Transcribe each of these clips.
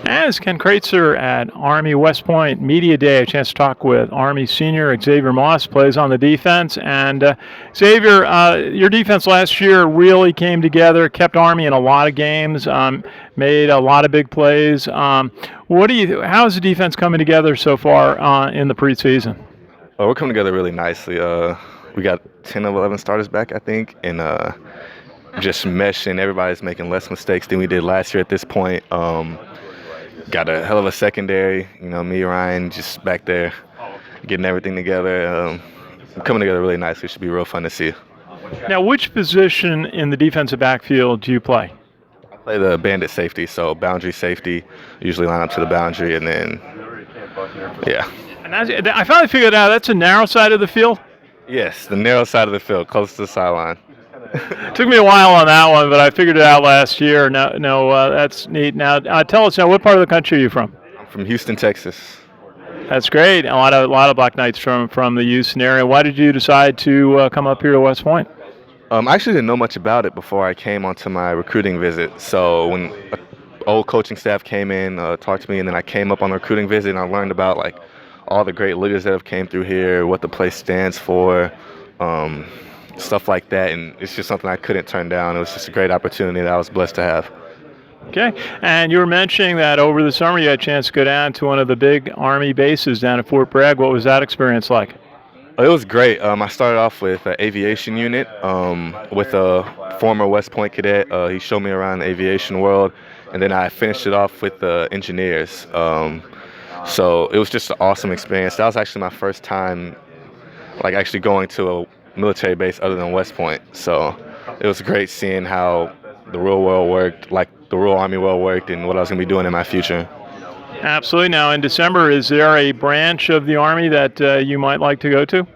As Ken Kraetzer at Army West Point Media Day, a chance to talk with Army senior Xavier Moss, plays on the defense. And Xavier, your defense last year really came together, kept Army in a lot of games, made a lot of big plays. How's the defense coming together so far in the preseason? We're coming together really nicely. We got 10 of 11 starters back, I think, and just meshing. Everybody's making less mistakes than we did last year at this point. Got a hell of a secondary. Me, Ryan, just back there getting everything together. Coming together really nicely. Should be real fun to see. Now, which position in the defensive backfield do you play? I play the bandit safety, so boundary safety. Usually line up to the boundary, and then, yeah. And I finally figured out that's a narrow side of the field. Yes, the narrow side of the field, close to the sideline. Took me a while on that one, but I figured it out last year. That's neat. Now, tell us now, what part of the country are you from? I'm from Houston, Texas. That's great. A lot of Black Knights from the Houston area. Why did you decide to come up here to West Point? I actually didn't know much about it before I came onto my recruiting visit. So when old coaching staff came in, talked to me, and then I came up on the recruiting visit, and I learned about all the great leaders that have came through here, what the place stands for. Stuff like that, and it's just something I couldn't turn down. It was just a great opportunity that I was blessed to have. Okay, and you were mentioning that over the summer you had a chance to go down to one of the big Army bases down at Fort Bragg. What was that experience like? It was great. I started off with an aviation unit with a former West Point cadet. He showed me around the aviation world, and then I finished it off with the engineers. So it was just an awesome experience. That was actually my first time actually going to a military base other than West Point. So it was great seeing how the real world worked, the real Army world worked, and what I was going to be doing in my future. Absolutely. Now, in December, is there a branch of the Army that you might like to go to?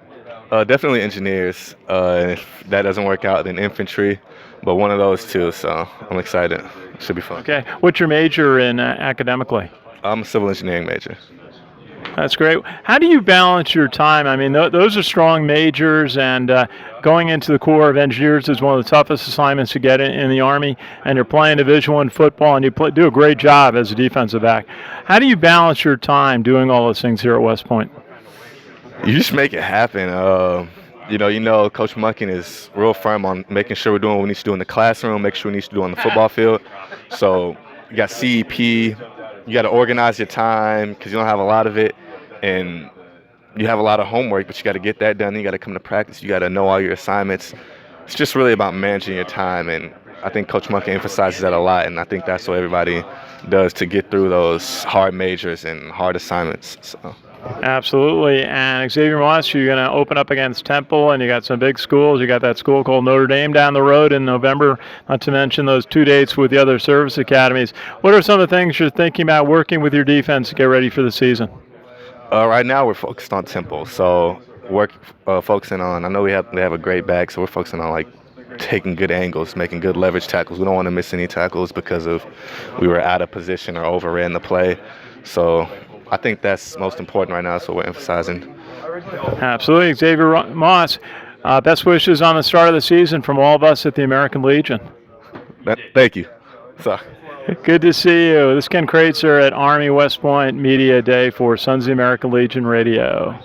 Definitely engineers. If that doesn't work out, then infantry, but one of those two. So I'm excited. It should be fun. Okay. What's your major in academically? I'm a civil engineering major. That's great. How do you balance your time? I mean, those are strong majors, and going into the Corps of Engineers is one of the toughest assignments to get in the Army, and you're playing Division I football, and you do a great job as a defensive back. How do you balance your time doing all those things here at West Point? You just make it happen. Coach Munkin is real firm on making sure we're doing what we need to do in the classroom, make sure we need to do on the football field. So you got CEP. You got to organize your time because you don't have a lot of it, and you have a lot of homework, but you got to get that done. You got to come to practice. You got to know all your assignments. It's just really about managing your time, and I think Coach Munkin emphasizes that a lot, and I think that's what everybody does to get through those hard majors and hard assignments. So. Absolutely. And Xavier Moss, you're going to open up against Temple, and you got some big schools. You got that school called Notre Dame down the road in November, not to mention those 2 dates with the other service academies. What are some of the things you're thinking about working with your defense to get ready for the season? Right now we're focused on Temple, so focusing on. I know they have a great back, so we're focusing on taking good angles, making good leverage tackles. We don't want to miss any tackles because we were out of position or overran the play. So I think that's most important right now, so we're emphasizing. Absolutely. Xavier Moss, best wishes on the start of the season from all of us at the American Legion. Thank you. So. Good to see you. This is Ken Kraetzer at Army West Point Media Day for Sons of the American Legion Radio.